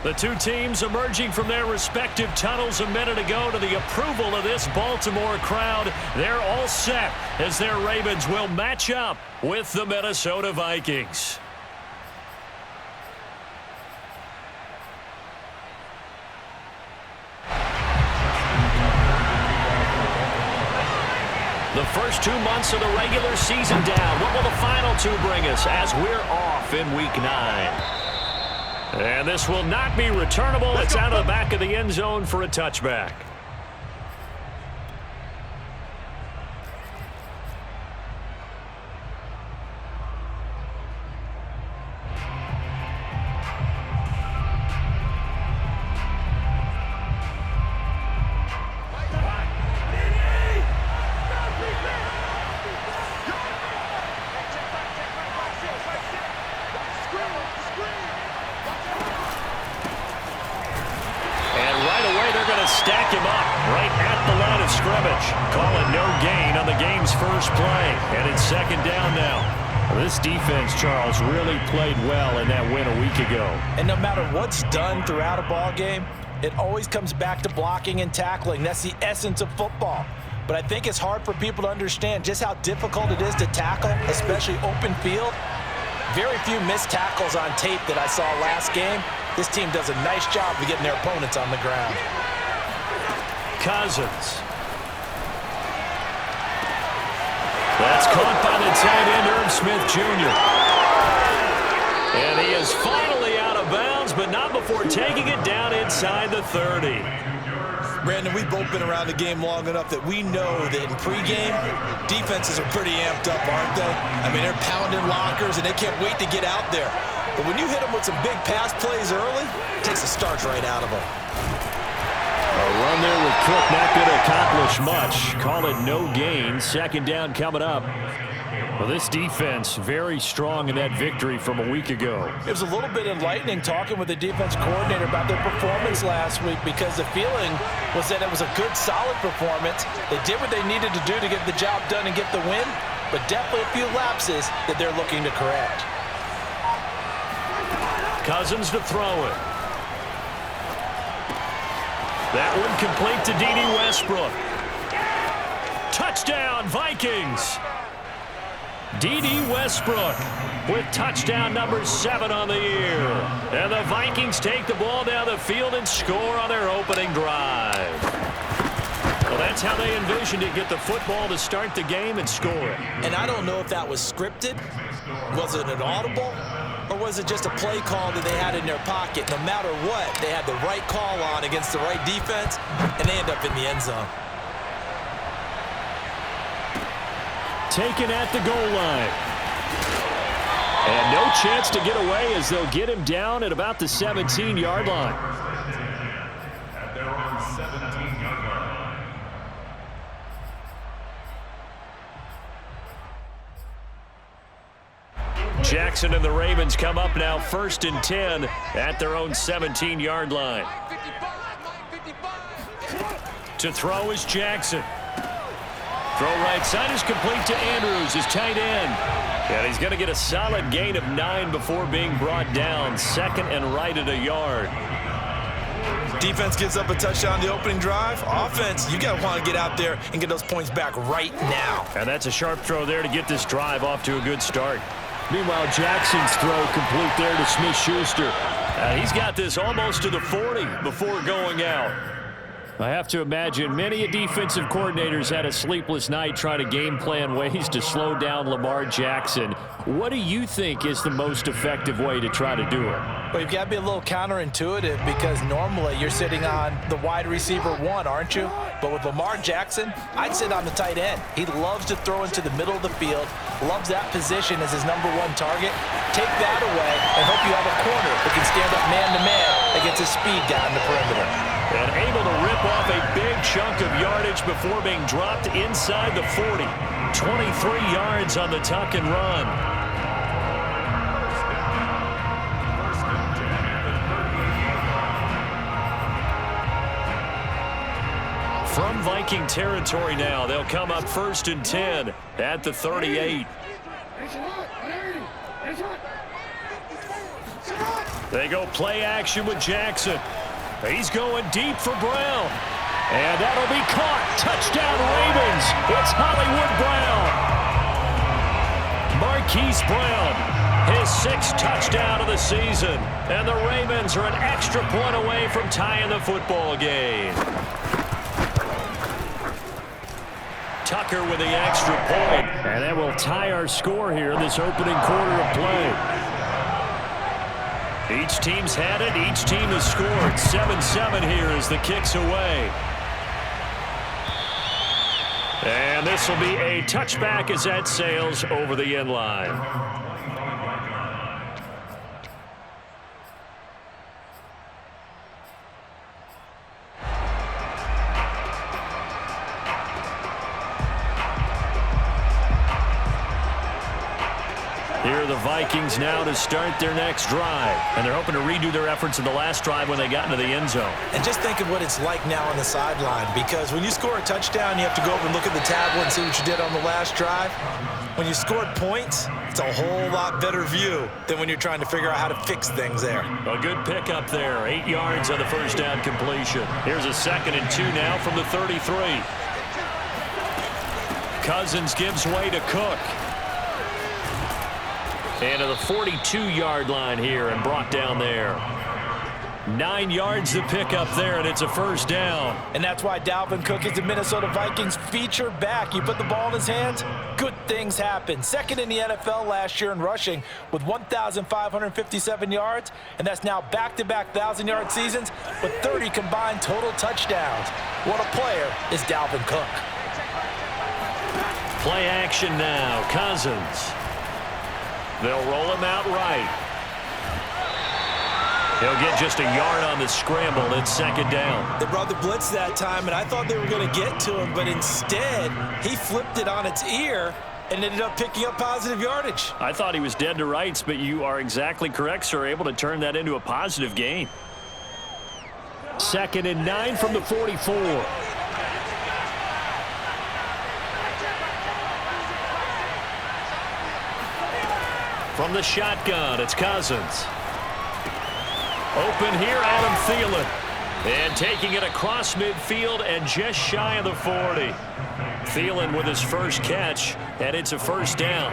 The two teams emerging from their respective tunnels a minute ago to the approval of this Baltimore crowd. They're all set as their Ravens will match up with the Minnesota Vikings. The first 2 months of the regular season down. What will the final two bring us as we're off in Week 9? And this will not be returnable. It's out of the back of the end zone for a touchback. Stack him up right at the line of scrimmage. Calling no gain on the game's first play. And it's second down now. This defense, Charles, really played well in that win a week ago. And no matter what's done throughout a ball game, it always comes back to blocking and tackling. That's the essence of football. But I think it's hard for people to understand just how difficult it is to tackle, especially open field. Very few missed tackles on tape that I saw last game. This team does a nice job of getting their opponents on the ground. Cousins. That's caught by the tight end, Irv Smith Jr. And he is finally out of bounds, but not before taking it down inside the 30. Brandon, we've both been around the game long enough that we know that in pregame, defenses are pretty amped up, aren't they? I mean, they're pounding lockers, and they can't wait to get out there. But when you hit them with some big pass plays early, it takes the starch right out of them. A run there with Cook not going to accomplish much. Call it no gain. Second down coming up. Well, this defense very strong in that victory from a week ago. It was a little bit enlightening talking with the defense coordinator about their performance last week because the feeling was that it was a good, solid performance. They did what they needed to do to get the job done and get the win, but definitely a few lapses that they're looking to correct. Cousins to throw it. That one complete to D.D. Westbrook. Touchdown, Vikings. D.D. Westbrook with touchdown number 7 on the year. And the Vikings take the ball down the field and score on their opening drive. Well, that's how they envisioned it, get the football to start the game and score it. And I don't know if that was scripted. Was it an audible? Or was it just a play call that they had in their pocket? No matter what, they had the right call on against the right defense, and they end up in the end zone. Taken at the goal line. And no chance to get away as they'll get him down at about the 17-yard line. At their own 17-yard line. Jackson and the Ravens come up now 1st and 10 at their own 17-yard line. To throw is Jackson. Throw right side is complete to Andrews, his tight end. And he's going to get a solid gain of 9 before being brought down. Second and right at a yard. Defense gives up a touchdown the opening drive. Offense, you got to want to get out there and get those points back right now. And that's a sharp throw there to get this drive off to a good start. Meanwhile, Jackson's throw complete there to Smith-Schuster. He's got this almost to the 40 before going out. I have to imagine many defensive coordinators had a sleepless night trying to game plan ways to slow down Lamar Jackson. What do you think is the most effective way to try to do it? Well, you've got to be a little counterintuitive because normally you're sitting on the wide receiver 1, aren't you? But with Lamar Jackson, I'd sit on the tight end. He loves to throw into the middle of the field, loves that position as his number 1 target. Take that away and hope you have a corner that can stand up man-to-man against a speed guy on the perimeter. And able to rip off a big chunk of yardage before being dropped inside the 40. 23 yards on the tuck and run. From Viking territory now, they'll come up 1st and 10 at the 38. They go play action with Jackson. He's going deep for Brown. And that'll be caught. Touchdown Ravens. It's Hollywood Brown. Marquise Brown, his 6th touchdown of the season. And the Ravens are an extra point away from tying the football game. Tucker with the extra point. And that will tie our score here in this opening quarter of play. Each team's had it. Each team has scored. 7-7 here as the kick's away. And this will be a touchback as that sails over the end line. Here are the Vikings now to start their next drive. And they're hoping to redo their efforts in the last drive when they got into the end zone. And just think of what it's like now on the sideline, because when you score a touchdown, you have to go over and look at the tablet and see what you did on the last drive. When you scored points, it's a whole lot better view than when you're trying to figure out how to fix things there. A good pickup there. 8 yards on the first down completion. Here's a 2nd and 2 now from the 33. Cousins gives way to Cook. And to the 42-yard line here and brought down there. 9 yards to pick up there, and it's a first down. And that's why Dalvin Cook is the Minnesota Vikings feature back. You put the ball in his hands, good things happen. 2nd in the NFL last year in rushing with 1,557 yards, and that's now back-to-back 1,000-yard seasons with 30 combined total touchdowns. What a player is Dalvin Cook. Play action now. Cousins. They'll roll him out right. He'll get just a yard on the scramble. It's 2nd down. They brought the blitz that time, and I thought they were going to get to him, but instead, he flipped it on its ear and ended up picking up positive yardage. I thought he was dead to rights, but you are exactly correct, sir. Able to turn that into a positive gain. 2nd and 9 from the 44. From the shotgun, it's Cousins. Open here, Adam Thielen. And taking it across midfield and just shy of the 40. Thielen with his first catch, and it's a first down.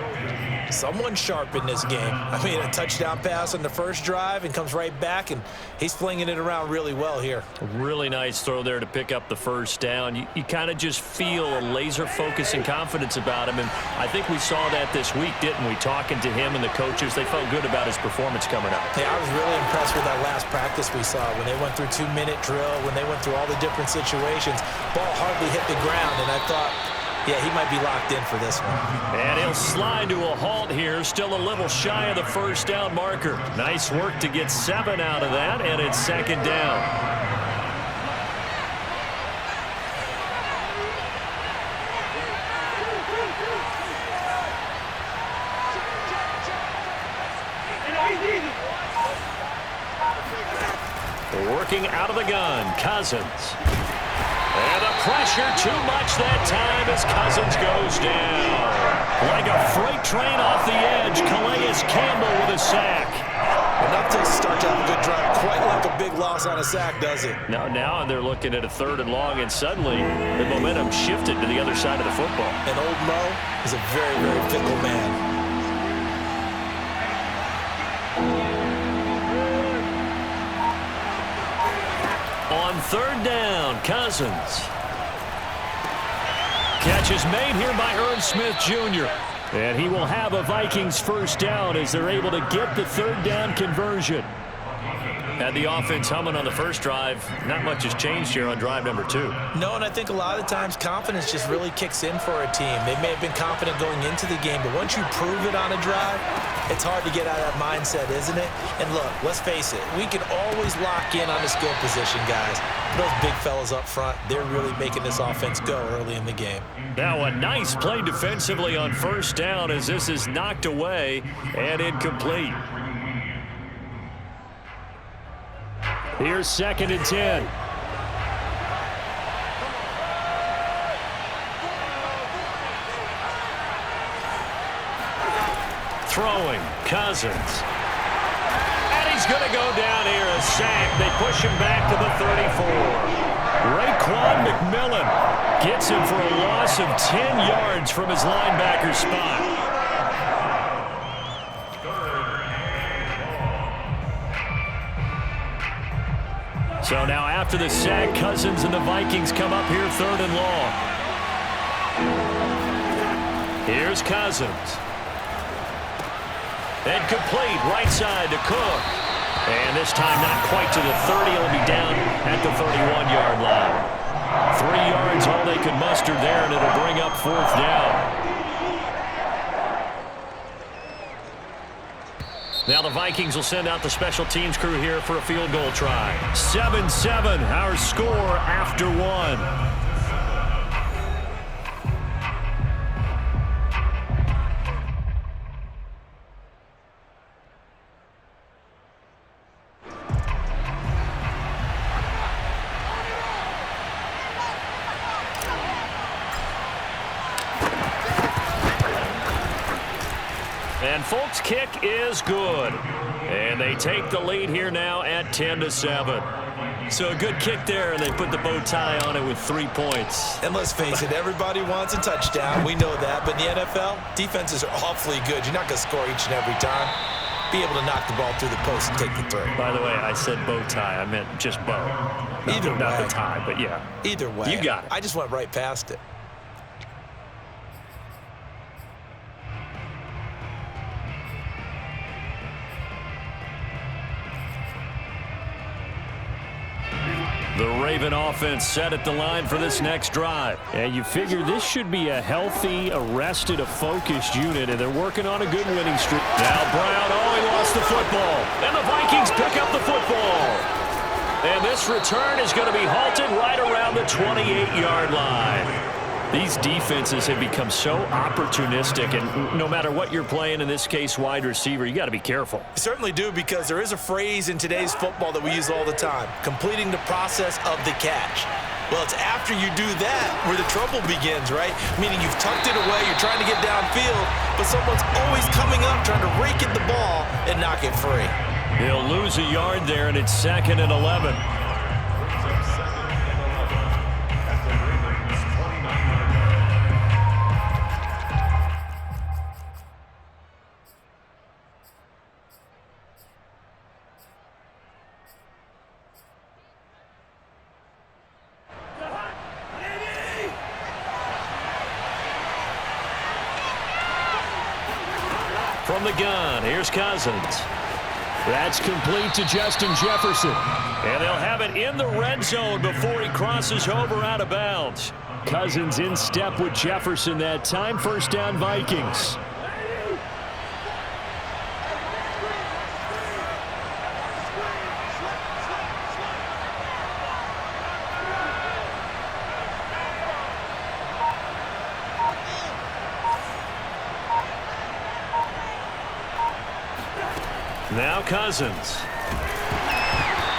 Someone sharp in this game. I mean, a touchdown pass on the first drive and comes right back, and he's flinging it around really well here. Really nice throw there to pick up the first down. You kind of just feel a laser focus and confidence about him, and I think we saw that this week, didn't we? Talking to him and the coaches, they felt good about his performance coming up. Hey, I was really impressed with that last practice we saw when they went through 2-minute drill, when they went through all the different situations. Ball hardly hit the ground, and I thought, yeah, he might be locked in for this one. And he'll slide to a halt here, still a little shy of the first down marker. Nice work to get 7 out of that, and it's 2nd down. Working out of the gun, Cousins. And the pressure too much that time as Cousins goes down. Like a freight train off the edge, Calais Campbell with a sack. Enough to start to have a good drive. Quite like a big loss on a sack, does it? Now they're looking at a 3rd and long, and suddenly the momentum shifted to the other side of the football. And old Mo is a very, very fickle man. On 3rd down, Cousins. Catch is made here by Irv Smith Jr. And he will have a Vikings first down as they're able to get the 3rd down conversion. Had the offense humming on the first drive. Not much has changed here on drive number 2. No, and I think a lot of the times confidence just really kicks in for a team. They may have been confident going into the game, but once you prove it on a drive, it's hard to get out of that mindset, isn't it? And look, let's face it, we can always lock in on the skill position, guys. Those big fellas up front, they're really making this offense go early in the game. Now a nice play defensively on first down as this is knocked away and incomplete. Here's 2nd and 10. Throwing, Cousins. And he's He's going to go down here, a sack. They push him back to the 34. Raekwon McMillan gets him for a loss of 10 yards from his linebacker spot. So now after the sack, Cousins and the Vikings come up here 3rd and long. Here's Cousins. And complete right side to Cook. And this time not quite to the 30. It'll be down at the 31-yard line. 3 yards all they could muster there, and it'll bring up 4th down. Now the Vikings will send out the special teams crew here for a field goal try. 7-7, our score after 1. And Folk's kick is good. And they take the lead here now at 10-7. So a good kick there, and they put the bow tie on it with 3 points. And let's face it, everybody wants a touchdown. We know that. But in the NFL, defenses are awfully good. You're not going to score each and every time. Be able to knock the ball through the post and take the throw. By the way, I said bow tie. I meant just bow. Either way. Not the tie, but yeah. Either way. You got it. I just went right past it. The Raven offense set at the line for this next drive. And you figure this should be a healthy, arrested, a focused unit, and they're working on a good winning streak. Now Brown, he lost the football. And the Vikings pick up the football. And this return is going to be halted right around the 28-yard line. These defenses have become so opportunistic, and no matter what you're playing, in this case wide receiver, you got to be careful. You certainly do, because there is a phrase in today's football that we use all the time: completing the process of the catch. Well, it's after you do that where the trouble begins, right? Meaning you've tucked it away, you're trying to get downfield, but someone's always coming up trying to rake at the ball and knock it free. He'll lose a yard there, and it's 2nd and 11. From the gun, here's Cousins. That's complete to Justin Jefferson. And they'll have it in the red zone before he crosses over out of bounds. Cousins in step with Jefferson that time. 1st down, Vikings. Now Cousins.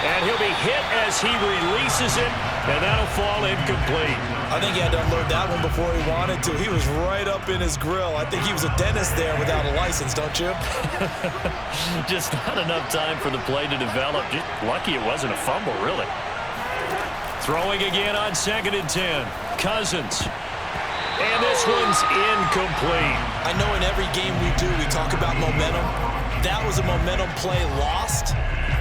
And he'll be hit as he releases it, and that'll fall incomplete. I think he had to unload that one before he wanted to. He was right up in his grill. I think he was a dentist there without a license, don't you? Just not enough time for the play to develop. Just lucky it wasn't a fumble, really. Throwing again on 2nd and 10. Cousins. And this one's incomplete. I know in every game we do, we talk about momentum. That was a momentum play lost,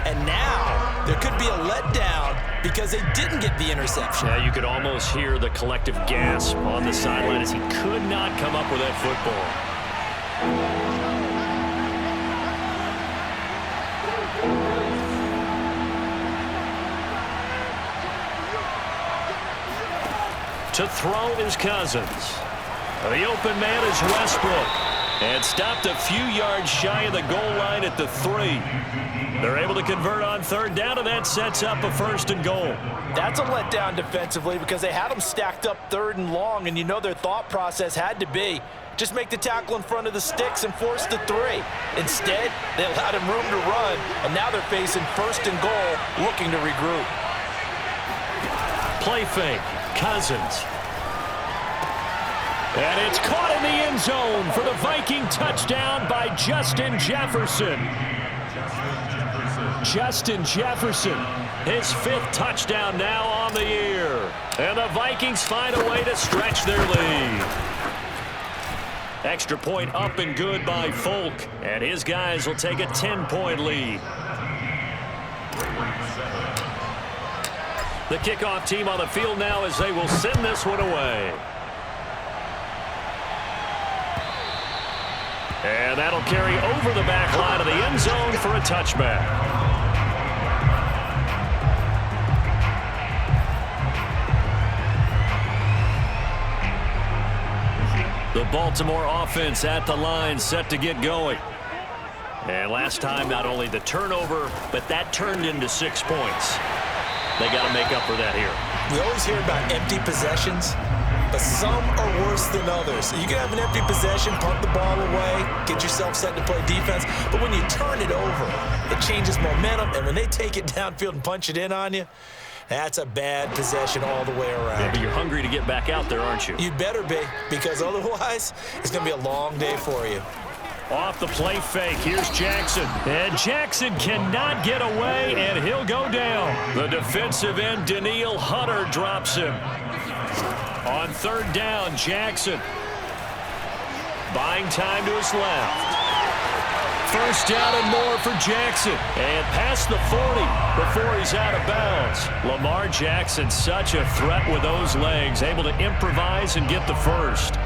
and now there could be a letdown because they didn't get the interception. Yeah, you could almost hear the collective gasp on the sideline as he could not come up with that football. To throw is Cousins. The open man is Westbrook. And stopped a few yards shy of the goal line at the 3. They're able to convert on 3rd down, and that sets up a 1st and goal. That's a letdown defensively because they had them stacked up 3rd and long, and you know their thought process had to be just make the tackle in front of the sticks and force the 3. Instead, they allowed him room to run, and now they're facing 1st and goal, looking to regroup. Play fake. Cousins. And it's caught in the end zone for the Viking touchdown by Justin Jefferson. Justin Jefferson. His 5th touchdown now on the year. And the Vikings find a way to stretch their lead. Extra point up and good by Folk. And his guys will take a 10-point lead. The kickoff team on the field now as they will send this one away. And that'll carry over the back line of the end zone for a touchback. The Baltimore offense at the line set to get going. And last time, not only the turnover, but that turned into 6 points. They got to make up for that here. We always hear about empty possessions, but some are worse than others. You can have an empty possession, punt the ball away, get yourself set to play defense, but when you turn it over, it changes momentum, and when they take it downfield and punch it in on you, that's a bad possession all the way around. Yeah, but you're hungry to get back out there, aren't you? You'd better be, because otherwise, it's going to be a long day for you. Off the play fake, here's Jackson. And Jackson cannot get away, and he'll go down. The defensive end, Daniil Hunter, drops him. On 3rd down, Jackson. Buying time to his left. 1st down and more for Jackson. And past the 40 before he's out of bounds. Lamar Jackson, such a threat with those legs, able to improvise and get the first.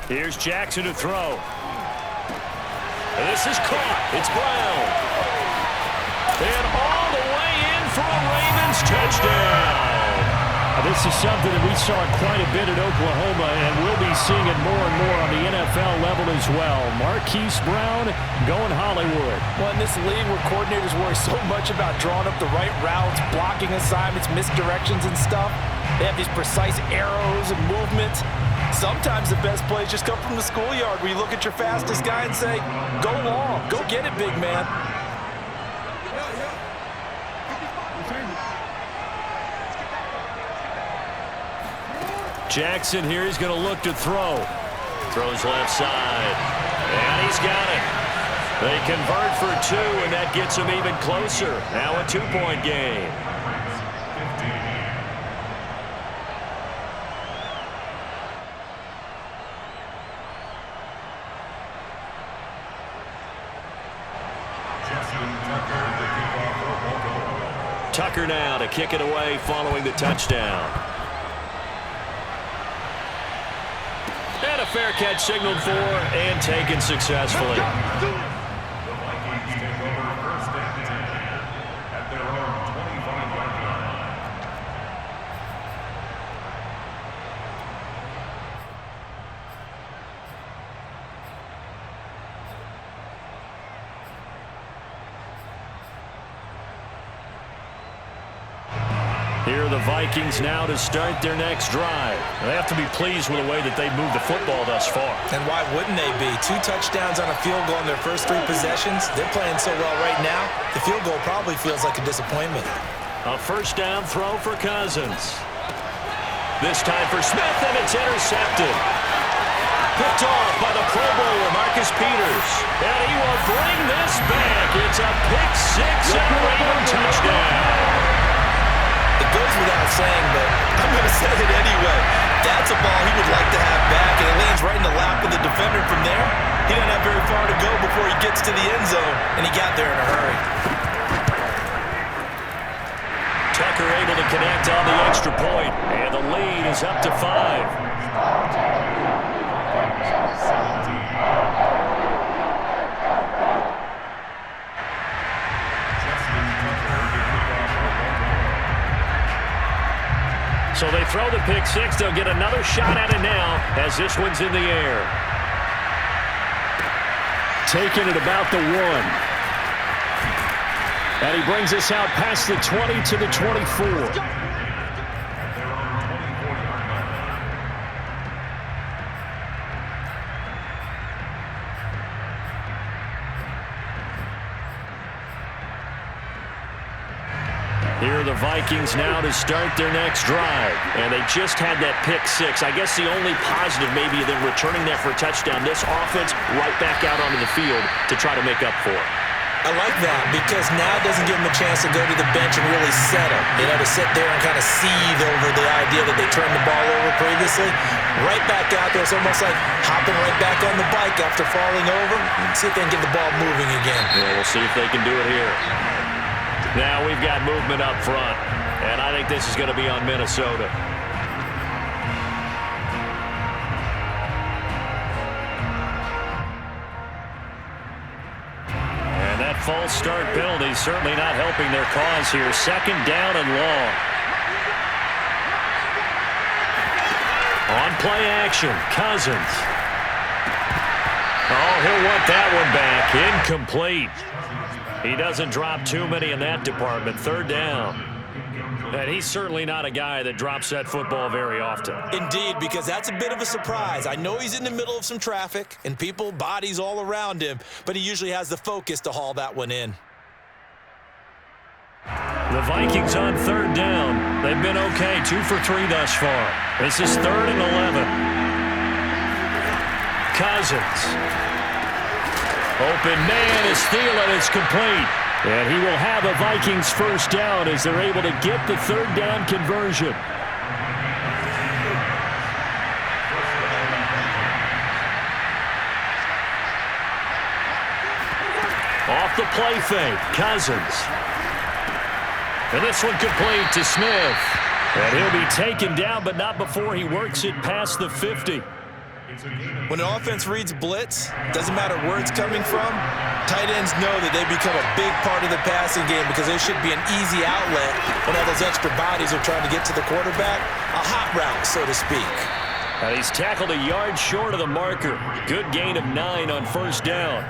Here's Jackson to throw. And this is caught. It's Brown. And all the way in for a Ravens touchdown. This is something that we saw quite a bit at Oklahoma, and we'll be seeing it more and more on the NFL level as well. Marquise Brown going Hollywood. Well, in this league where coordinators worry so much about drawing up the right routes, blocking assignments, misdirections and stuff, they have these precise arrows and movements. Sometimes the best plays just come from the schoolyard where you look at your fastest guy and say, go long, go get it, big man. Jackson here, he's going to look to throw. Throws left side. And he's got it. They convert for 2, and that gets him even closer. Now a 2-point game. Tucker now to kick it away following the touchdown. And a fair catch signaled for and taken successfully. The Vikings take over 1st and 10 at their own 25-yard line. Here are the Vikings now to start their next drive. They have to be pleased with the way that they've moved the football thus far. And why wouldn't they be? 2 touchdowns on a field goal in their first 3 possessions. They're playing so well right now, the field goal probably feels like a disappointment. A 1st down throw for Cousins. This time for Smith, and it's intercepted. Picked off by the Pro Bowler, Marcus Peters. And he will bring this back. It's a pick 6 and a Raven touchdown. It goes without saying, but I'm going to say it anyway. That's a ball he would like to have back, and it lands right in the lap of the defender from there. He doesn't have very far to go before he gets to the end zone, and he got there in a hurry. Tucker able to connect on the extra point, and the lead is up to 5. So they throw the pick 6. They'll get another shot at it now as this one's in the air. Taking it about the 1. And he brings us out past the 20 to the 24. Here are the Vikings now to start their next drive. And they just had that pick six. I guess the only positive maybe of them returning that for a touchdown. This offense right back out onto the field to try to make up for it. I like that because now it doesn't give them a chance to go to the bench and really settle. To sit there and kind of seethe over the idea that they turned the ball over previously. Right back out there. It's almost like hopping right back on the bike after falling over. See if they can get the ball moving again. Yeah, we'll see if they can do it here. Now we've got movement up front, and I think this is going to be on Minnesota. And that false start penalty certainly not helping their cause here. Second down and long. On play action, Cousins. Oh, he'll want that one back. Incomplete. He doesn't drop too many in that department. Third down. And he's certainly not a guy that drops that football very often. Indeed, because that's a bit of a surprise. I know he's in the middle of some traffic and people, bodies all around him, but he usually has the focus to haul that one in. The Vikings on third down. They've been okay, 2 for 3 thus far. This is 3rd and 11. Cousins. Open man is Thielen. It's complete. And he will have a Vikings first down as they're able to get the third down conversion. Off the play fake, Cousins. And this one complete to Smith. And he'll be taken down, but not before he works it past the 50. When an offense reads blitz, doesn't matter where it's coming from, tight ends know that they become a big part of the passing game because they should be an easy outlet when all those extra bodies are trying to get to the quarterback. A hot route, so to speak. And he's tackled a yard short of the marker. Good gain of 9 on first down.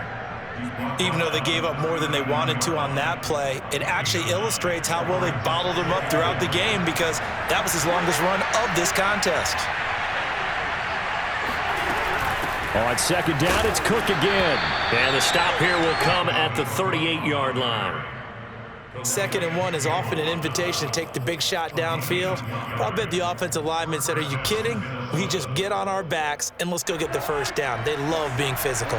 Even though they gave up more than they wanted to on that play, it actually illustrates how well they bottled them up throughout the game because that was his longest run of this contest. On second down, it's Cook again. And the stop here will come at the 38-yard line. 2nd and 1 is often an invitation to take the big shot downfield. But I bet the offensive lineman said, are you kidding? We just get on our backs and let's go get the first down. They love being physical.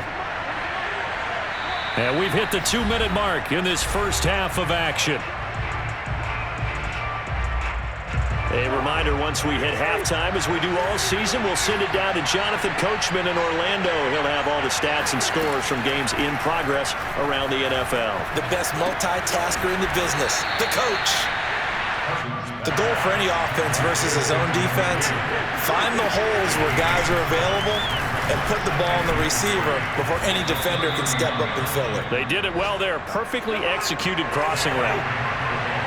And we've hit the 2-minute mark in this first half of action. A reminder, once we hit halftime, as we do all season, we'll send it down to Jonathan Coachman in Orlando. He'll have all the stats and scores from games in progress around the NFL. The best multitasker in the business, the coach. The goal for any offense versus his own defense, find the holes where guys are available and put the ball on the receiver before any defender can step up and fill it. They did it well there. Perfectly executed crossing route.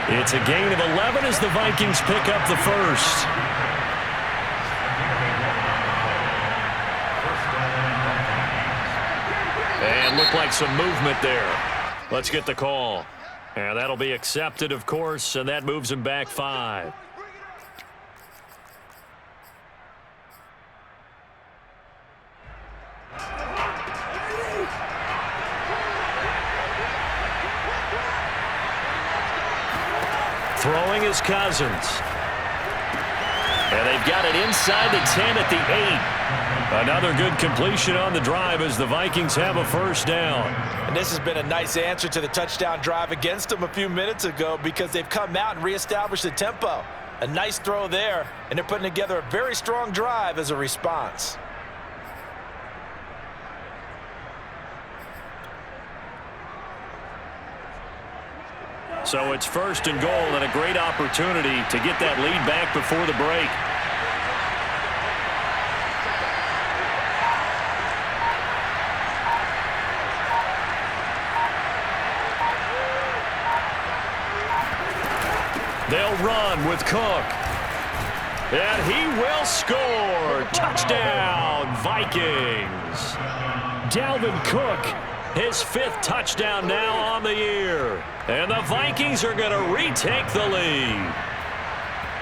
It's a gain of 11 as the Vikings pick up the first. And looked like some movement there. Let's get the call. And that'll be accepted, of course, and that moves him back 5. Throwing is Cousins. And they've got it inside the 10 at the 8. Another good completion on the drive as the Vikings have a first down. And this has been a nice answer to the touchdown drive against them a few minutes ago because they've come out and reestablished the tempo. A nice throw there, and they're putting together a very strong drive as a response. So it's 1st and goal and a great opportunity to get that lead back before the break. They'll run with Cook. And he will score. Touchdown, Vikings. Dalvin Cook, his 5th touchdown now on the year. And the Vikings are going to retake the lead.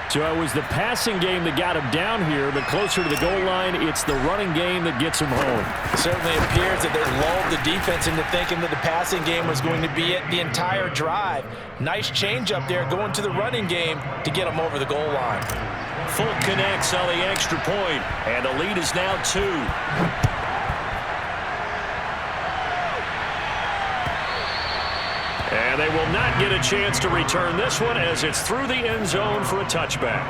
So it was the passing game that got him down here, but closer to the goal line, it's the running game that gets him home. It certainly appears that they lulled the defense into thinking that the passing game was going to be it the entire drive. Nice change up there going to the running game to get him over the goal line. Full connects on the extra point, and the lead is now 2. And they will not get a chance to return this one as it's through the end zone for a touchback.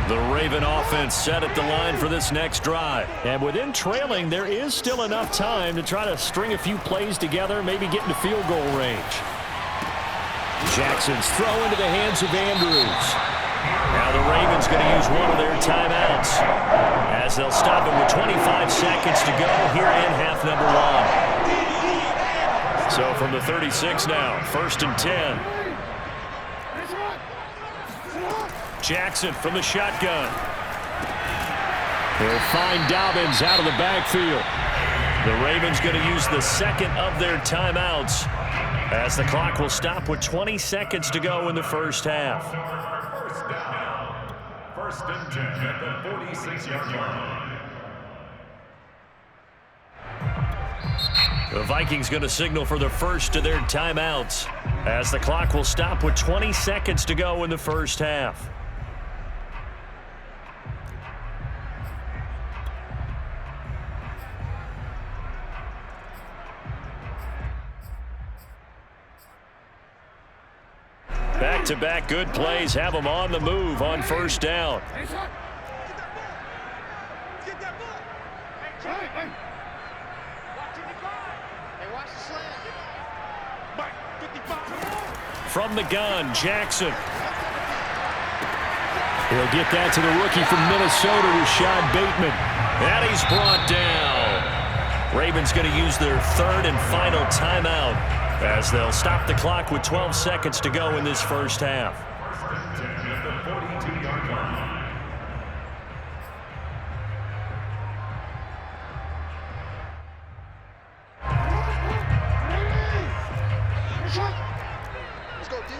The Raven offense set at the line for this next drive. And within trailing, there is still enough time to try to string a few plays together, maybe get into field goal range. Jackson's throw into the hands of Andrews. Now the Ravens going to use one of their timeouts as they'll stop it with 25 seconds to go here in half number 1. So from the 36 now, 1st and 10. Jackson from the shotgun. He'll find Dobbins out of the backfield. The Ravens going to use the second of their timeouts as the clock will stop with 20 seconds to go in the first half. First down. 1st and 10 at the 46-yard line. The Vikings going to signal for the first of their timeouts as the clock will stop with 20 seconds to go in the first half. Back-to-back good plays have them on the move on first down. From the gun, Jackson. He'll get that to the rookie from Minnesota, Rashad Bateman. And he's brought down. Ravens going to use their 3rd and final timeout as they'll stop the clock with 12 seconds to go in this first half. 1st and 10 at the 42-yard line. Let's go, D.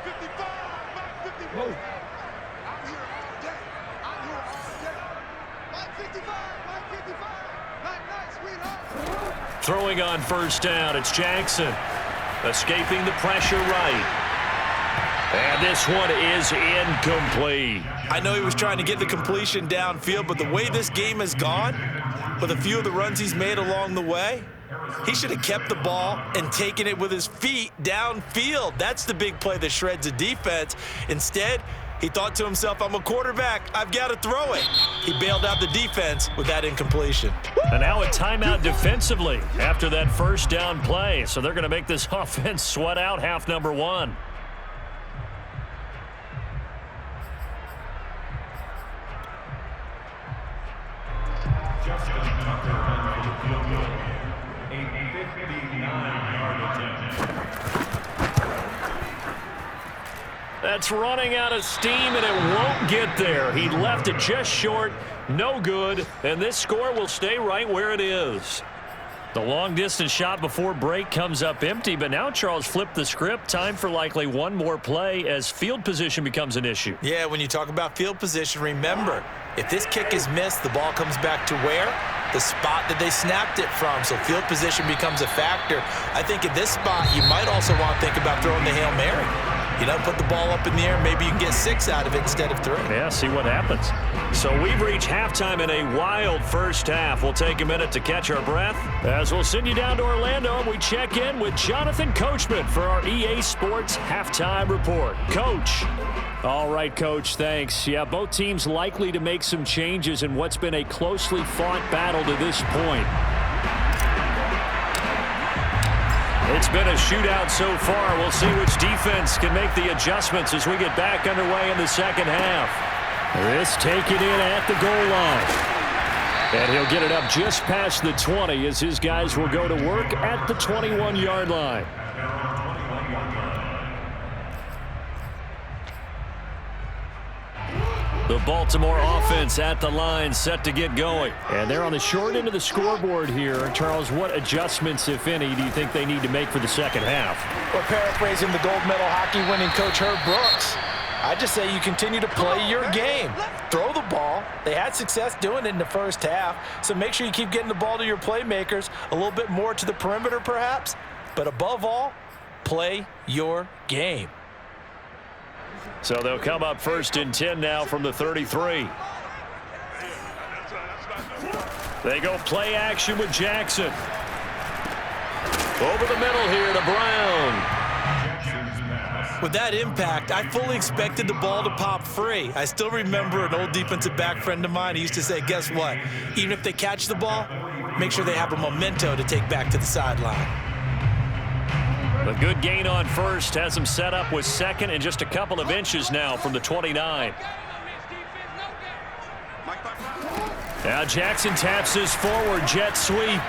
55, 55. I'm here all day. I'm here all day. 55, 55. Night, sweetheart. Throwing on first down, it's Jackson. Escaping the pressure right. And this one is incomplete. I know he was trying to get the completion downfield, but the way this game has gone, with a few of the runs he's made along the way, he should have kept the ball and taken it with his feet downfield. That's the big play that shreds a defense. Instead, he thought to himself, I'm a quarterback. I've got to throw it. He bailed out the defense with that incompletion. And now a timeout defensively after that first down play. So they're going to make this offense sweat out half number 1. Justin Tucker on for the field goal. A 59-yard attempt. That's running out of steam, and it won't get there. He left it just short, no good, and this score will stay right where it is. The long-distance shot before break comes up empty, but now Charles flipped the script. Time for likely one more play as field position becomes an issue. Yeah, when you talk about field position, remember, if this kick is missed, the ball comes back to where? The spot that they snapped it from, so field position becomes a factor. I think at this spot, you might also want to think about throwing the Hail Mary. You know, put the ball up in the air. Maybe you can get 6 out of it instead of 3. Yeah, see what happens. So we've reached halftime in a wild first half. We'll take a minute to catch our breath as we'll send you down to Orlando and we check in with Jonathan Coachman for our EA Sports Halftime Report. Coach. All right, Coach, thanks. Yeah, both teams likely to make some changes in what's been a closely fought battle to this point. It's been a shootout so far. We'll see which defense can make the adjustments as we get back underway in the second half. This taken in at the goal line. And he'll get it up just past the 20 as his guys will go to work at the 21-yard line. The Baltimore offense at the line, set to get going. And they're on the short end of the scoreboard here. Charles, what adjustments, if any, do you think they need to make for the second half? Well, paraphrasing the gold medal hockey winning coach Herb Brooks, I just say you continue to play your game. Throw the ball. They had success doing it in the first half, so make sure you keep getting the ball to your playmakers, a little bit more to the perimeter perhaps, but above all, play your game. So they'll come up 1st and 10 now from the 33. They go play action with Jackson. Over the middle here to Brown. With that impact, I fully expected the ball to pop free. I still remember an old defensive back friend of mine. He used to say, guess what? Even if they catch the ball, make sure they have a memento to take back to the sideline. A good gain on first has him set up with second and just a couple of inches now from the 29. Now Jackson taps his forward jet sweep.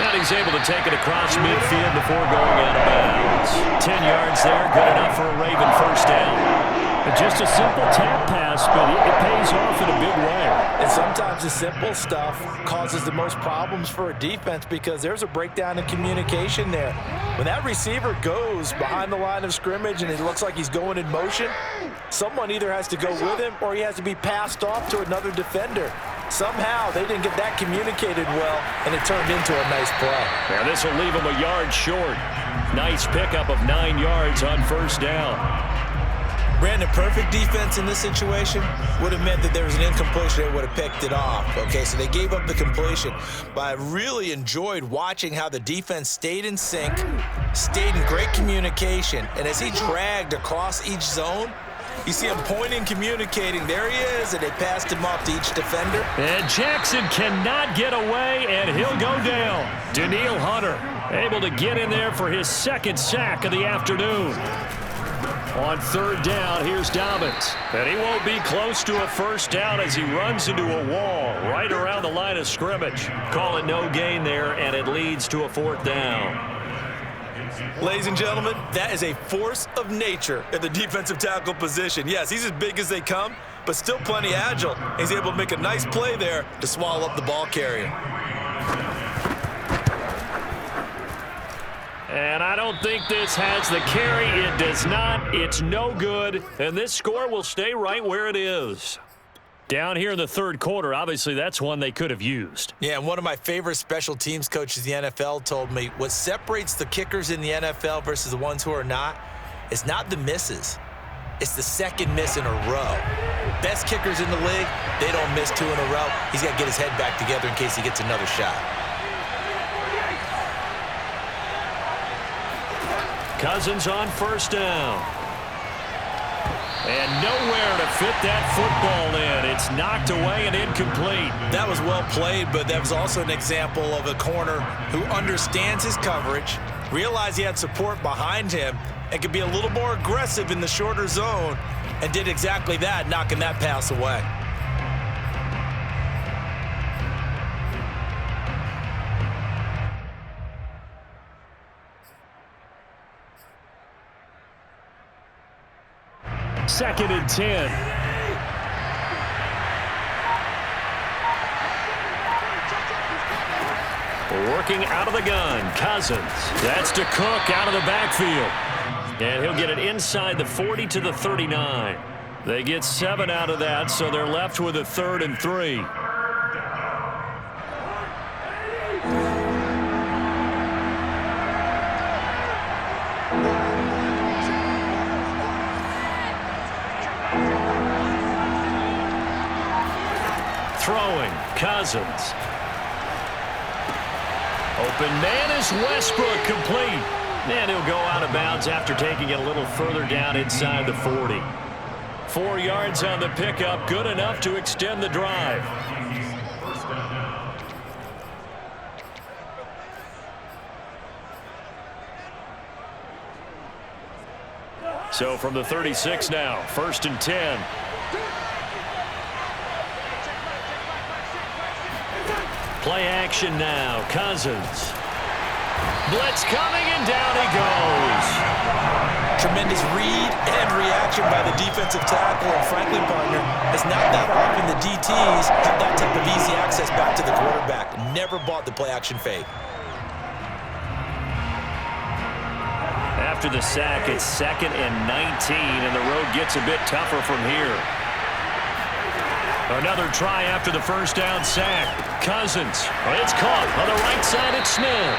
And he's able to take it across midfield before going out of bounds. 10 yards there, good enough for a Raven first down. Just a simple tap pass, but it pays off in a big way. And sometimes the simple stuff causes the most problems for a defense because there's a breakdown in communication there. When that receiver goes behind the line of scrimmage and it looks like he's going in motion, someone either has to go with him or he has to be passed off to another defender. Somehow they didn't get that communicated well, and it turned into a nice play. Now this will leave him a yard short. Nice pickup of 9 yards on first down. Brandon, perfect defense in this situation would have meant that there was an incompletion. They would have picked it off. Okay, so they gave up the completion. But I really enjoyed watching how the defense stayed in sync, stayed in great communication, and as he dragged across each zone, you see him pointing, communicating. There he is, and they passed him off to each defender. And Jackson cannot get away, and he'll go down. Daniil Hunter able to get in there for his second sack of the afternoon. On third down, here's Dobbins. And he won't be close to a first down as he runs into a wall right around the line of scrimmage. Call it no gain there, and it leads to a fourth down. Ladies and gentlemen, that is a force of nature at the defensive tackle position. Yes, he's as big as they come, but still plenty agile. He's able to make a nice play there to swallow up the ball carrier. And I don't think this has the carry. It does not. It's no good. And this score will stay right where it is. Down here in the third quarter, obviously that's one they could have used. Yeah, and one of my favorite special teams coaches in the NFL told me what separates the kickers in the NFL versus the ones who are not is not the misses. It's the second miss in a row. Best kickers in the league, they don't miss 2 in a row. He's got to get his head back together in case he gets another shot. Cousins on first down. And nowhere to fit that football in. It's knocked away and incomplete. That was well played, but that was also an example of a corner who understands his coverage, realized he had support behind him, and could be a little more aggressive in the shorter zone, and did exactly that, knocking that pass away. Second and 10. Working out of the gun, Cousins. That's to Cook out of the backfield. And he'll get it inside the 40 to the 39. They get 7 out of that, so they're left with a 3rd and 3. Throwing, Cousins. Open man is Westbrook, complete. And he'll go out of bounds after taking it a little further down inside the 40. 4 yards on the pickup, good enough to extend the drive. So from the 36 now, 1st and 10. Play action now, Cousins. Blitz coming, and down he goes. Tremendous read and reaction by the defensive tackle. And frankly, partner, it's not that often the DTs have that type of easy access back to the quarterback. Never bought the play-action fake. After the sack, it's 2nd and 19, and the road gets a bit tougher from here. Another try after the first down sack. Cousins. It's caught on the right side. It's Smith.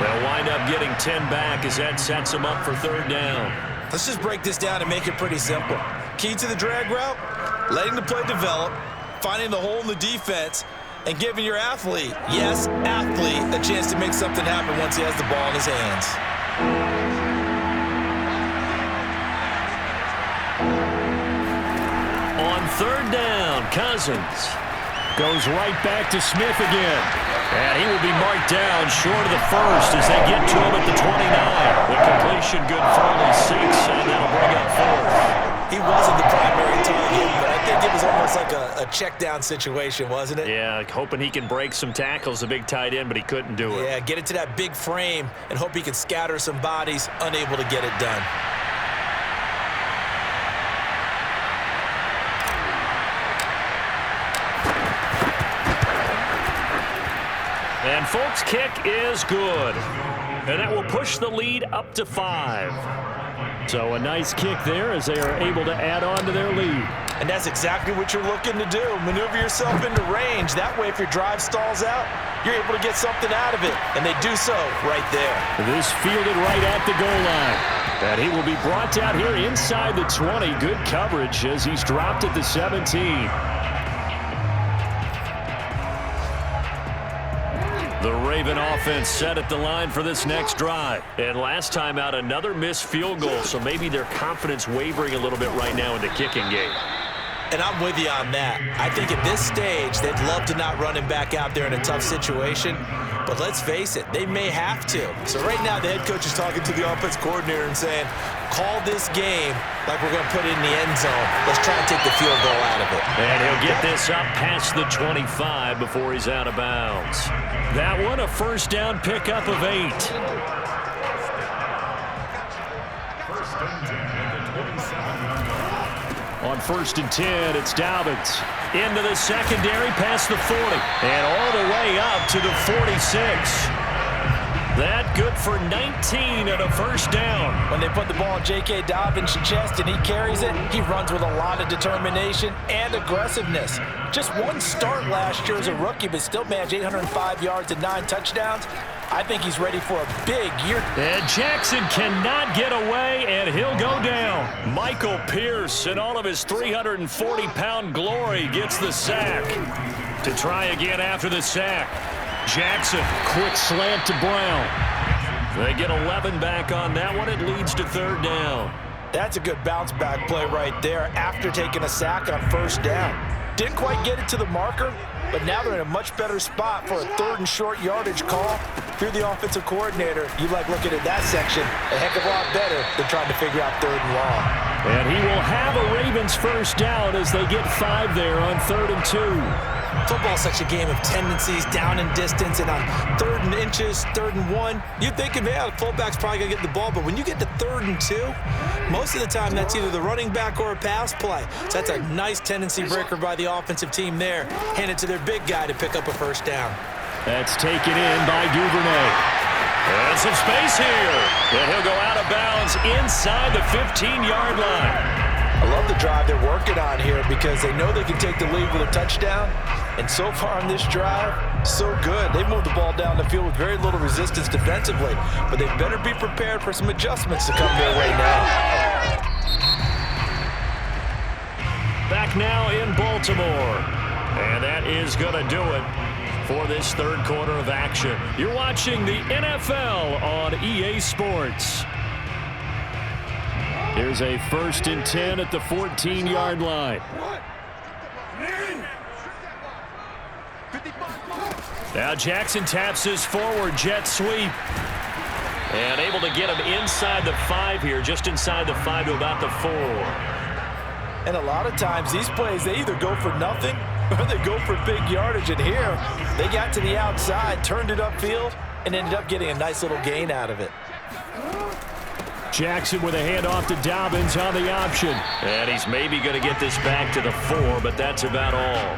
They'll wind up getting 10 back as that sets them up for 3rd down. Let's just break this down and make it pretty simple. Key to the drag route, letting the play develop, finding the hole in the defense, and giving your athlete, yes, athlete, a chance to make something happen once he has the ball in his hands. On 3rd down, Cousins goes right back to Smith again. And he will be marked down short of the first as they get to him at the 29. The completion good for only 6, and that'll bring up 4th. He wasn't the primary target, but I think it was almost like a check down situation, wasn't it? Yeah, hoping he can break some tackles, a big tight end, but he couldn't do it. Yeah, get it to that big frame and hope he can scatter some bodies, unable to get it done. And Folk's kick is good. And that will push the lead up to 5. So a nice kick there as they are able to add on to their lead. And that's exactly what you're looking to do. Maneuver yourself into range. That way, if your drive stalls out, you're able to get something out of it. And they do so right there. This fielded right at the goal line. And he will be brought down here inside the 20. Good coverage as he's dropped at the 17. The Raven offense set at the line for this next drive. And last time out, another missed field goal, so maybe their confidence wavering a little bit right now in the kicking game. And I'm with you on that. I think at this stage, they'd love to not run him back out there in a tough situation. But let's face it, they may have to. So right now, the head coach is talking to the offense coordinator and saying, call this game like we're going to put it in the end zone. Let's try and take the field goal out of it. And he'll get this up past the 25 before he's out of bounds. That one, a first down pickup of 8. On 1st and 10, it's Dobbins. Into the secondary, past the 40. And all the way up to the 46. That good for 19 and a first down. When they put the ball in J.K. Dobbins' chest and he carries it, he runs with a lot of determination and aggressiveness. Just one start last year as a rookie, but still managed 805 yards and 9 touchdowns. I think he's ready for a big year. And Jackson cannot get away, and he'll go down. Michael Pierce, in all of his 340-pound glory, gets the sack. To try again after the sack. Jackson, quick slant to Brown. They get 11 back on that one. It leads to 3rd down. That's a good bounce back play right there after taking a sack on 1st down. Didn't quite get it to the marker, but now they're in a much better spot for a 3rd and short yardage call. If you're the offensive coordinator, you like looking at that section a heck of a lot better than trying to figure out 3rd and long. And he will have a Ravens first down as they get 5 there on 3rd and 2. Football's such a game of tendencies, down and distance, and on 3rd and inches, 3rd and 1, you're thinking, man, the fullback's probably going to get the ball, but when you get to 3rd and 2, most of the time that's either the running back or a pass play. So that's a nice tendency breaker by the offensive team there. Hand it to their big guy to pick up a first down. That's taken in by Duvernay. And some space here. And he'll go out of bounds inside the 15-yard line. I love the drive they're working on here because they know they can take the lead with a touchdown. And so far on this drive, so good. They've moved the ball down the field with very little resistance defensively. But they better be prepared for some adjustments to come their way now. Back now in Baltimore. And that is going to do it for this 3rd quarter of action. You're watching the NFL on EA Sports. Here's a 1st and 10 at the 14-yard line. Now Jackson taps his forward jet sweep. And able to get him inside the 5 here, just inside the 5 to about the 4. And a lot of times these plays, they either go for nothing or they go for big yardage. And here, they got to the outside, turned it upfield, and ended up getting a nice little gain out of it. Jackson with a handoff to Dobbins on the option. And he's maybe going to get this back to the 4, but that's about all.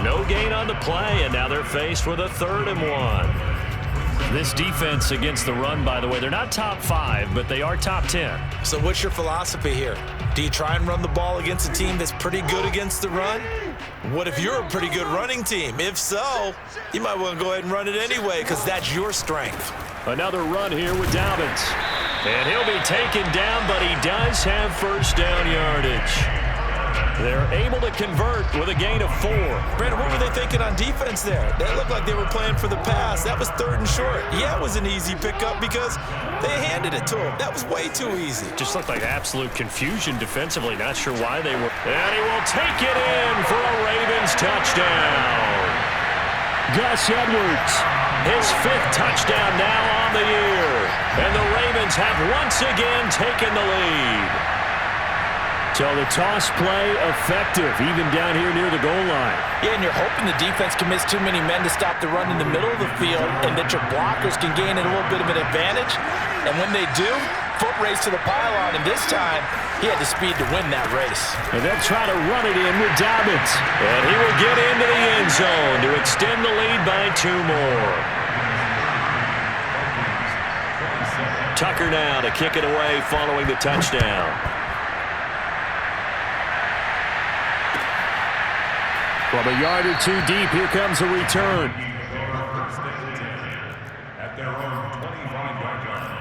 No gain on the play, and now they're faced with a 3rd and 1. This defense against the run, by the way, they're not top 5, but they are top 10. So what's your philosophy here? Do you try and run the ball against a team that's pretty good against the run? What if you're a pretty good running team? If so, you might want to go ahead and run it anyway because that's your strength. Another run here with Dobbins. And he'll be taken down, but he does have first down yardage. They're able to convert with a gain of 4. Brandon, what were they thinking on defense there? They looked like they were playing for the pass. That was 3rd and short. Yeah, it was an easy pickup because they handed it to him. That was way too easy. Just looked like absolute confusion defensively. Not sure why they were. And he will take it in for a Ravens touchdown. Gus Edwards, his 5th touchdown now on the year. And the Ravens have once again taken the lead. So the toss play effective, even down here near the goal line. Yeah, and you're hoping the defense can miss too many men to stop the run in the middle of the field and that your blockers can gain a little bit of an advantage. And when they do, foot race to the pylon, and this time he had the speed to win that race. And they'll try to run it in with Dobbins. And he will get into the end zone to extend the lead by 2 more. Tucker now to kick it away following the touchdown. From a yard or 2 deep, here comes a return. At their own 25-yard line.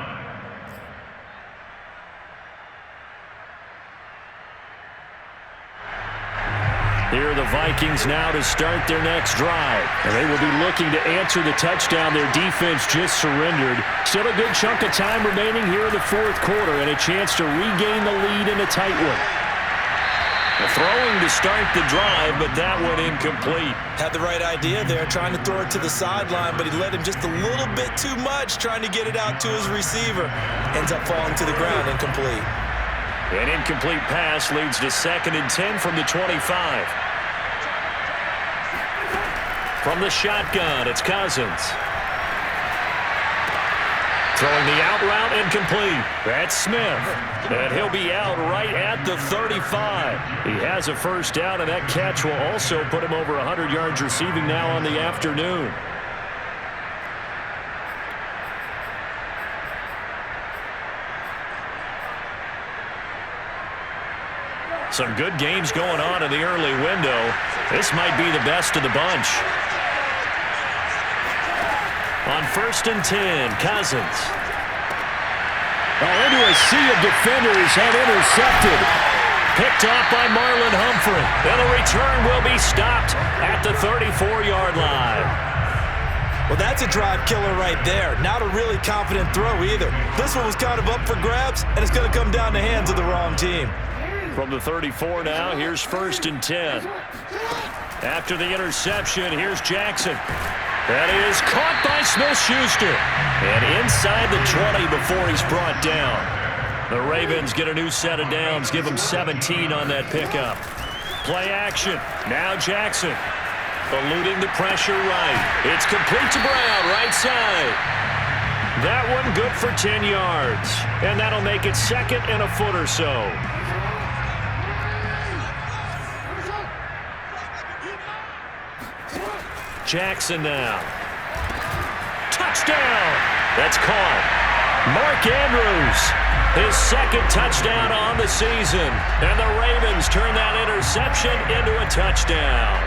Here are the Vikings now to start their next drive. And they will be looking to answer the touchdown their defense just surrendered. Still a good chunk of time remaining here in the 4th quarter and a chance to regain the lead in a tight one. Throwing to start the drive, but that one incomplete. Had the right idea there, trying to throw it to the sideline, but he led him just a little bit too much, trying to get it out to his receiver. Ends up falling to the ground, incomplete. An incomplete pass leads to 2nd and 10 from the 25. From the shotgun, it's Cousins. Throwing the out route incomplete. That's Smith. And he'll be out right at the 35. He has a first down, and that catch will also put him over 100 yards receiving now on the afternoon. Some good games going on in the early window. This might be the best of the bunch. On 1st and 10, Cousins. Into a sea of defenders and intercepted. Picked off by Marlon Humphrey. And the return will be stopped at the 34-yard line. Well, that's a drive killer right there. Not a really confident throw either. This one was kind of up for grabs, and it's going to come down the hands of the wrong team. From the 34 now, here's 1st and 10. After the interception, here's Jackson. That is caught by Smith-Schuster. And inside the 20 before he's brought down. The Ravens get a new set of downs, give them 17 on that pickup. Play action. Now Jackson. Eluding the pressure right. It's complete to Brown, right side. That one good for 10 yards. And that'll make it 2nd and a foot or so. Jackson now. Touchdown! That's caught. Mark Andrews, his 2nd touchdown on the season. And the Ravens turn that interception into a touchdown.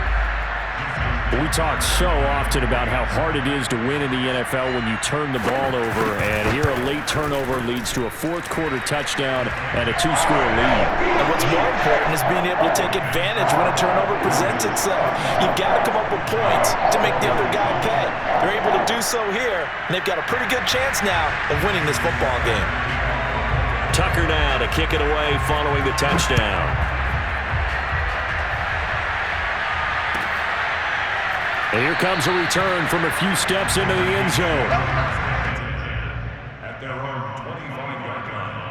We talk so often about how hard it is to win in the NFL when you turn the ball over. And here a late turnover leads to a 4th quarter touchdown and a 2-score lead. And what's more important is being able to take advantage when a turnover presents itself. You've got to come up with points to make the other guy pay. They're able to do so here, and they've got a pretty good chance now of winning this football game. Tucker now to kick it away following the touchdown. And here comes a return from a few steps into the end zone. At their own 25-yard line.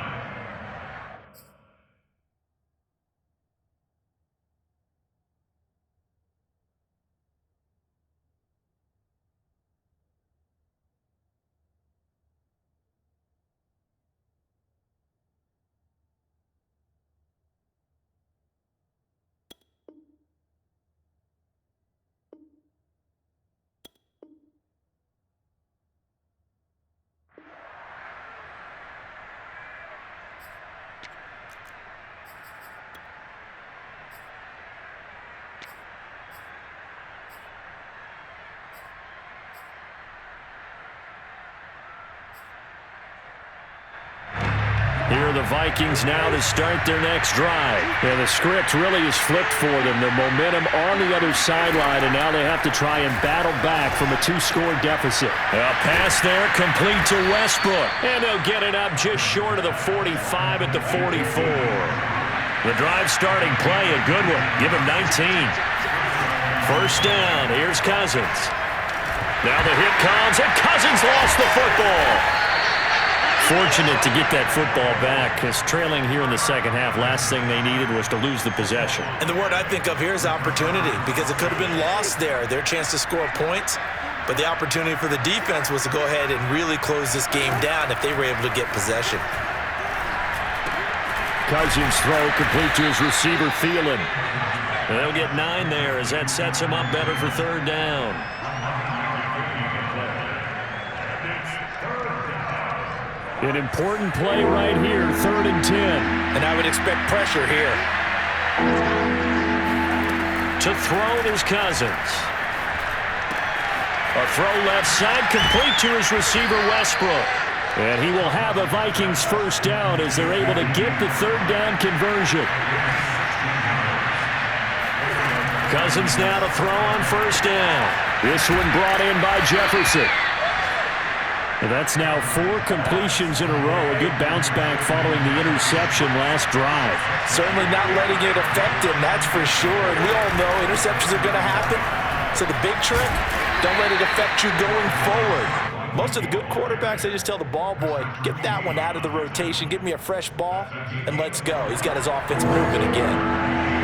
Here are the Vikings now to start their next drive. Yeah, the script really is flipped for them. The momentum on the other sideline, and now they have to try and battle back from a 2-score deficit. A pass there, complete to Westbrook. And they'll get it up just short of the 45 at the 44. The drive starting play, a good one. Give him 19. First down, here's Cousins. Now the hit comes, and Cousins lost the football. Fortunate to get that football back, because trailing here in the second half, last thing they needed was to lose the possession. And the word I think of here is opportunity, because it could have been lost there. Their chance to score points, but the opportunity for the defense was to go ahead and really close this game down if they were able to get possession. Cousins throw complete to his receiver, Thielen. And they'll get 9 there as that sets him up better for third down. An important play right here, 3rd and 10. And I would expect pressure here. To throw is Cousins. A throw left side, complete to his receiver, Westbrook. And he will have a Vikings first down as they're able to get the third down conversion. Cousins now to throw on first down. This one brought in by Jefferson. And that's now 4 completions in a row. A good bounce back following the interception last drive. Certainly not letting it affect him, that's for sure. And we all know interceptions are going to happen. So the big trick, don't let it affect you going forward. Most of the good quarterbacks, they just tell the ball boy, get that one out of the rotation, give me a fresh ball, and let's go. He's got his offense moving again.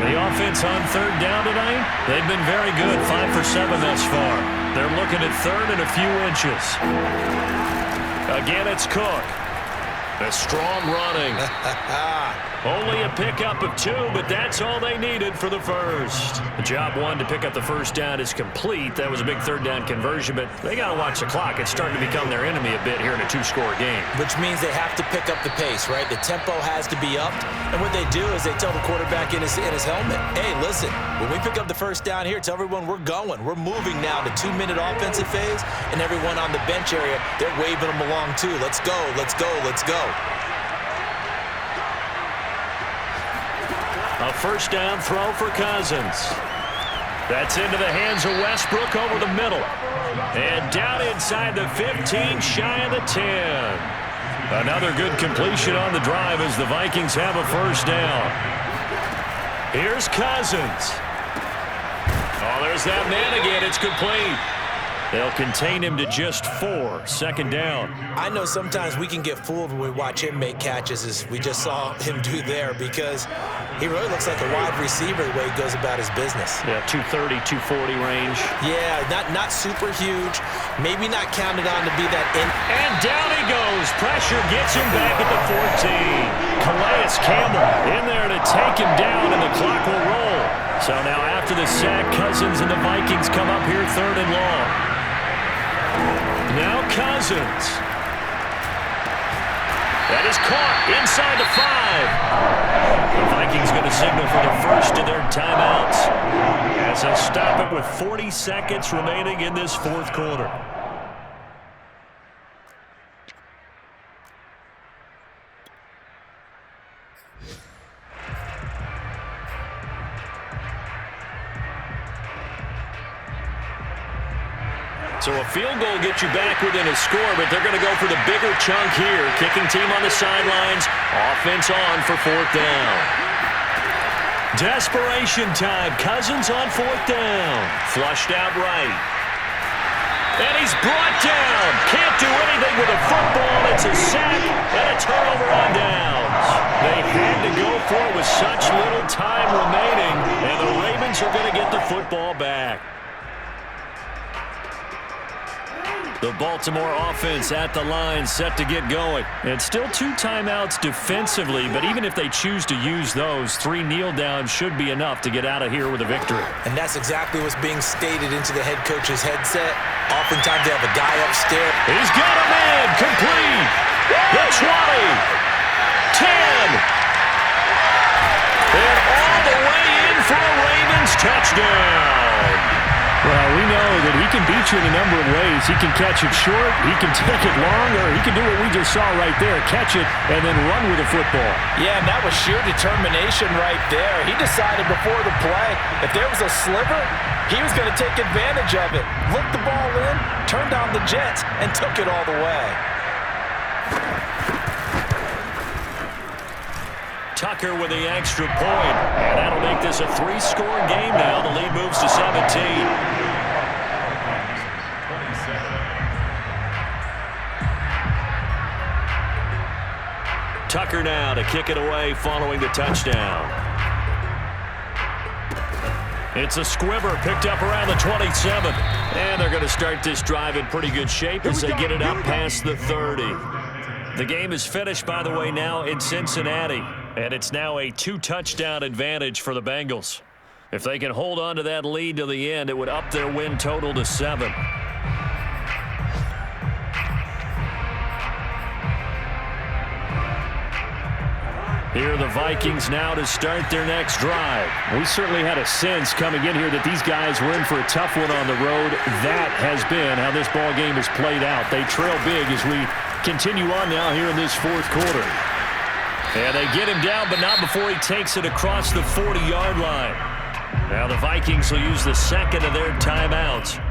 The offense on third down tonight, they've been very good, 5 for 7 thus far. They're looking at third and a few inches. Again, it's Cook. A strong running. Only a pickup of 2, but that's all they needed for the first. The job 1 to pick up the first down is complete. That was a big third down conversion, but they got to watch the clock. It's starting to become their enemy a bit here in a 2-score game. Which means they have to pick up the pace, right? The tempo has to be upped. And what they do is they tell the quarterback in his helmet, hey, listen, when we pick up the first down here, tell everyone we're going. We're moving now to 2-minute offensive phase, and everyone on the bench area, they're waving them along too. Let's go, let's go, let's go. A first down throw for Cousins. That's into the hands of Westbrook over the middle. And down inside the 15, shy of the 10. Another good completion on the drive as the Vikings have a first down. Here's Cousins. Oh, there's that man again. It's complete. They'll contain him to just 4. Second down. I know sometimes we can get fooled when we watch him make catches, as we just saw him do there, because he really looks like a wide receiver the way he goes about his business. Yeah, 230, 240 range. Yeah, not super huge. Maybe not counted on to be that in. And down he goes. Pressure gets him back at the 14. Calais Campbell in there to take him down, and the clock will roll. So now after the sack, Cousins and the Vikings come up here 3rd and long. Now Cousins. That is caught inside the 5. The Vikings going to signal for the first of their timeouts as they'll stop it with 40 seconds remaining in this 4th quarter. So a field goal gets you back within a score, but they're going to go for the bigger chunk here. Kicking team on the sidelines. Offense on for 4th down. Desperation time. Cousins on 4th down. Flushed out right. And he's brought down. Can't do anything with a football. It's a sack and a turnover on downs. They had to go for it with such little time remaining, and the Ravens are going to get the football back. The Baltimore offense at the line, set to get going. And still 2 timeouts defensively, but even if they choose to use those, 3 kneel downs should be enough to get out of here with a victory. And that's exactly what's being stated into the head coach's headset. Oftentimes they have a guy upstairs. He's got a man, complete. The 20, 10. And all the way in for a Ravens touchdown. Well, we know know that he can beat you in a number of ways. He can catch it short, he can take it long, or he can do what we just saw right there, catch it and then run with the football. Yeah, and that was sheer determination right there. He decided before the play, if there was a sliver, he was going to take advantage of it. Looked the ball in, turned on the Jets, and took it all the way. Tucker with the extra point, and that'll make this a 3-score game now. The lead moves to 17. Tucker now to kick it away following the touchdown. It's a squibber picked up around the 27. And they're going to start this drive in pretty good shape as they get it up past the 30. The game is finished, by the way, now in Cincinnati. And it's now a 2-touchdown advantage for the Bengals. If they can hold on to that lead to the end, it would up their win total to 7. Here are the Vikings now to start their next drive. We certainly had a sense coming in here that these guys were in for a tough one on the road. That has been how this ball game has played out. They trail big as we continue on now here in this fourth quarter. And they get him down, but not before he takes it across the 40-yard line. Now the Vikings will use the second of their timeouts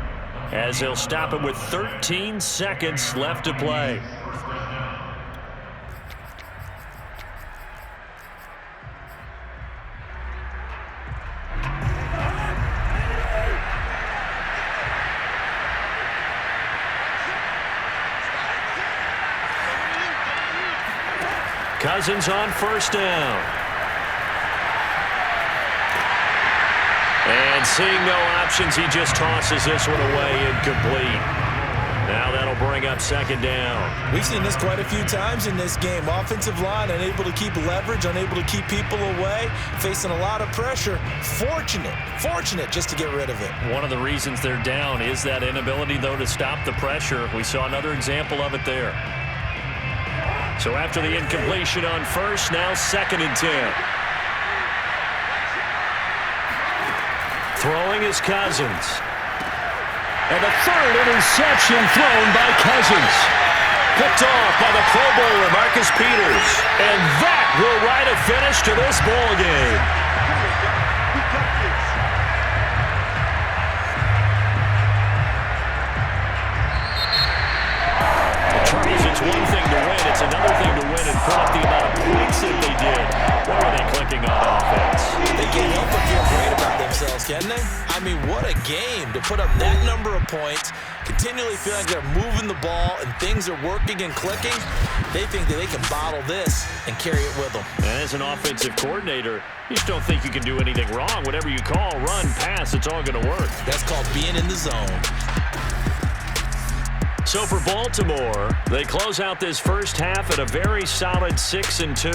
as they'll stop him with 13 seconds left to play. Cousins on first down. And seeing no options, he just tosses this one away incomplete. Now that'll bring up second down. We've seen this quite a few times in this game. Offensive line unable to keep leverage, unable to keep people away, facing a lot of pressure. Fortunate just to get rid of it. One of the reasons they're down is that inability, though, to stop the pressure. We saw another example of it there. So after the incompletion on first, now 2nd and 10. Throwing is Cousins. And the third interception thrown by Cousins. Picked off by the Pro Bowler, Marcus Peters. And that will write a finish to this ball game. It's one thing to win, it's another thing to win and put up the amount of points that they did. Where are they clicking on offense? They can't help but feel great about themselves, can they? I mean, what a game to put up that number of points, continually feel like they're moving the ball and things are working and clicking. They think that they can bottle this and carry it with them. As an offensive coordinator, you just don't think you can do anything wrong. Whatever you call, run, pass, it's all going to work. That's called being in the zone. So for Baltimore, they close out this first half at a very solid 6-2.